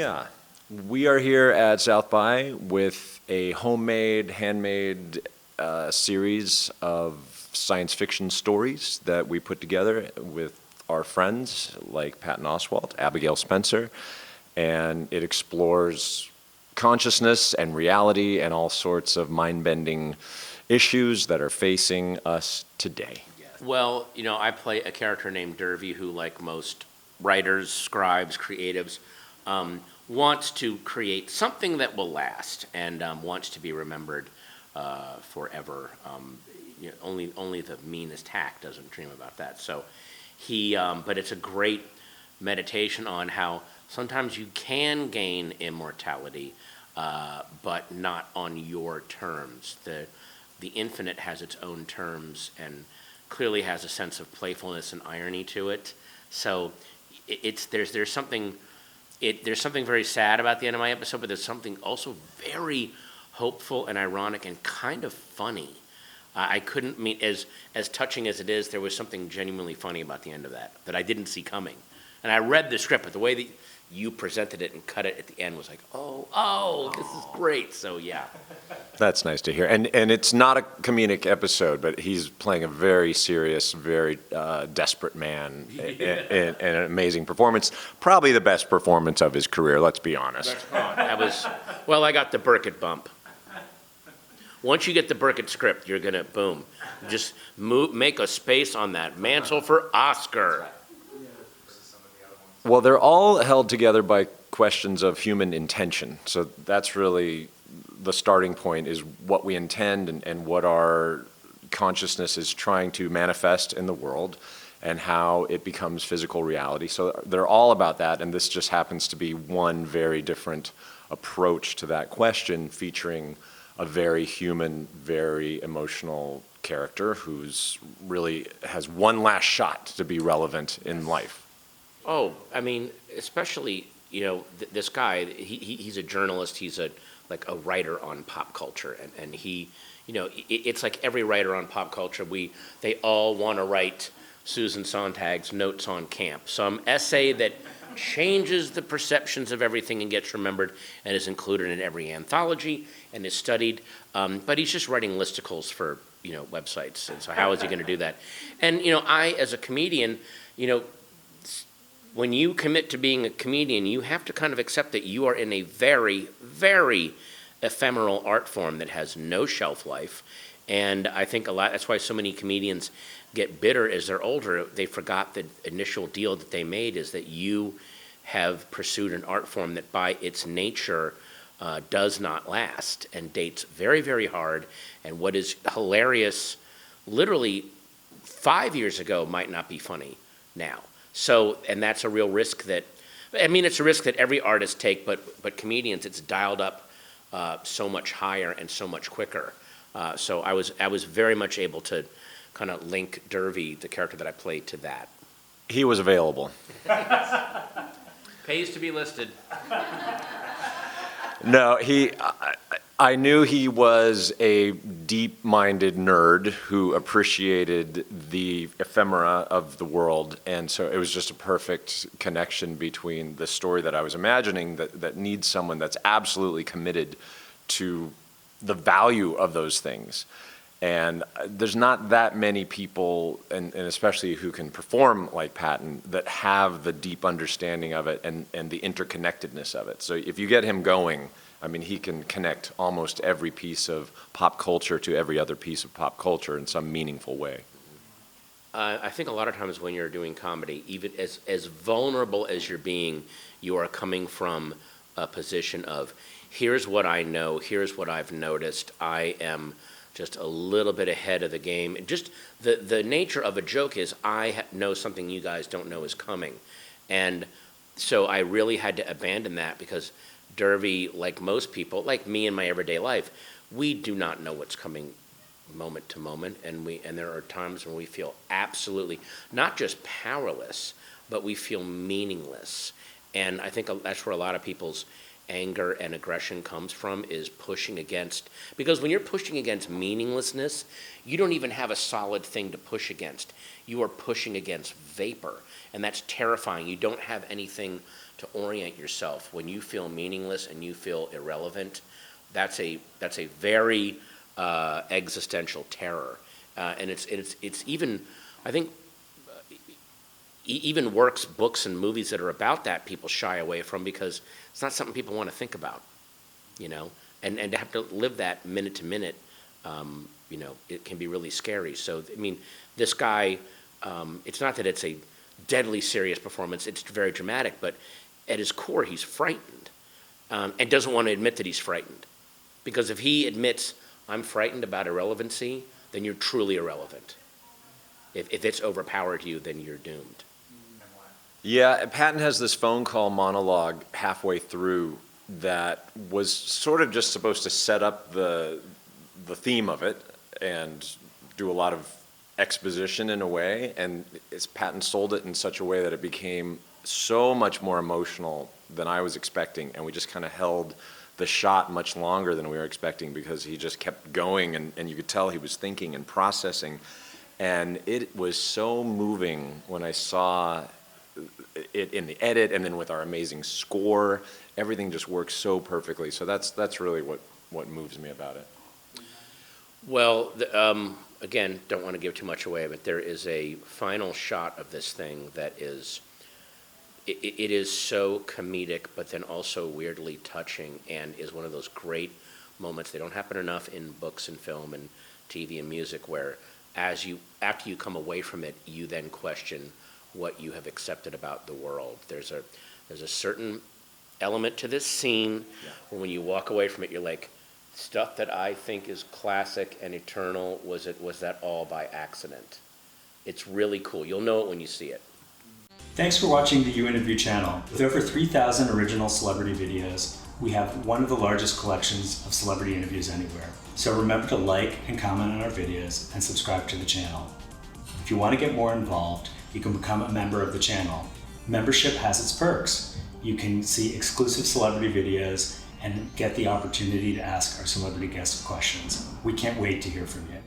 Yeah, we are here at South by with a handmade series of science fiction stories that we put together with our friends like Patton Oswalt, Abigail Spencer, and it explores consciousness and reality and all sorts of mind-bending issues that are facing us today. Well, I play a character named Dervy who, like most writers, scribes, creatives, wants to create something that will last and wants to be remembered forever. Only the meanest hack doesn't dream about that. So but it's a great meditation on how sometimes you can gain immortality, but not on your terms. The infinite has its own terms and clearly has a sense of playfulness and irony to it. So there's something very sad about the end of my episode, but there's something also very hopeful and ironic and kind of funny. I couldn't as touching as it is, there was something genuinely funny about the end of that I didn't see coming. And I read the script, but the way that you presented it and cut it at the end was like, oh, this is great. So yeah. That's nice to hear. And it's not a comedic episode, but he's playing a very serious, very desperate man in an amazing performance. Probably the best performance of his career, let's be honest. I got the Byrkit bump. Once you get the Byrkit script, you're going to, boom, just make a space on that mantle for Oscar. Well, they're all held together by questions of human intention. So that's really the starting point, is what we intend and what our consciousness is trying to manifest in the world and how it becomes physical reality. So they're all about that, and this just happens to be one very different approach to that question, featuring a very human, very emotional character who's really has one last shot to be relevant in life. Oh, I mean, especially, this guy, he's a journalist, he's a writer on pop culture, and he, it's like every writer on pop culture, they all want to write Susan Sontag's Notes on Camp, some essay that changes the perceptions of everything and gets remembered and is included in every anthology and is studied, but he's just writing listicles for, websites, and so how is he going to do that? And, I, as a comedian, when you commit to being a comedian, you have to kind of accept that you are in a very, very ephemeral art form that has no shelf life. And I think that's why so many comedians get bitter as they're older. They forgot the initial deal that they made is that you have pursued an art form that by its nature does not last and dates very, very hard. And what is hilarious literally 5 years ago might not be funny now. So, and that's a real risk it's a risk that every artist take, but comedians, it's dialed up so much higher and so much quicker. So I was very much able to kind of link Dervy, the character that I played, to that. He was available. Pays to be listed. No, I knew he was a deep-minded nerd who appreciated the ephemera of the world, and so it was just a perfect connection between the story that I was imagining that needs someone that's absolutely committed to the value of those things. And there's not that many people, and especially who can perform like Patton, that have the deep understanding of it and the interconnectedness of it. So if you get him going, I mean, he can connect almost every piece of pop culture to every other piece of pop culture in some meaningful way. I think a lot of times when you're doing comedy, even as vulnerable as you're being, you are coming from a position of, here's what I know, here's what I've noticed, I am just a little bit ahead of the game. And just the nature of a joke is I know something you guys don't know is coming. And so I really had to abandon that because Dervy, like most people, like me in my everyday life, we do not know what's coming moment to moment, and there are times when we feel absolutely not just powerless, but we feel meaningless. And I think that's where a lot of people's anger and aggression comes from, is pushing against, because when you're pushing against meaninglessness, you don't even have a solid thing to push against. You are pushing against vapor, and that's terrifying. You don't have anything to orient yourself. When you feel meaningless and you feel irrelevant, that's a very existential terror. And it's even, I think, even works, books, and movies that are about that, people shy away from because it's not something people want to think about, you know? And to have to live that minute to minute, you know, it can be really scary. So, I mean, this guy, it's not that it's a deadly serious performance, it's very dramatic, but at his core, he's frightened, and doesn't want to admit that he's frightened. Because if he admits, I'm frightened about irrelevancy, then you're truly irrelevant. If it's overpowered you, then you're doomed. Yeah, Patton has this phone call monologue halfway through that was sort of just supposed to set up the theme of it and do a lot of exposition in a way, and Patton sold it in such a way that it became so much more emotional than I was expecting, and we just kind of held the shot much longer than we were expecting because he just kept going, and you could tell he was thinking and processing, and it was so moving when I saw it in the edit, and then with our amazing score, everything just works so perfectly. So that's really what moves me about it. Well, again, don't want to give too much away, but there is a final shot of this thing that is, it is so comedic, but then also weirdly touching, and is one of those great moments. They don't happen enough in books and film and TV and music, where after you come away from it, you then question what you have accepted about the world. There's a certain element to this scene where when you walk away from it, you're like, stuff that I think is classic and eternal, was that all by accident? It's really cool. You'll know it when you see it. Thanks for watching the You Interview channel. With over 3,000 original celebrity videos, we have one of the largest collections of celebrity interviews anywhere. So remember to like and comment on our videos and subscribe to the channel. If you want to get more involved, you can become a member of the channel. Membership has its perks. You can see exclusive celebrity videos and get the opportunity to ask our celebrity guests questions. We can't wait to hear from you.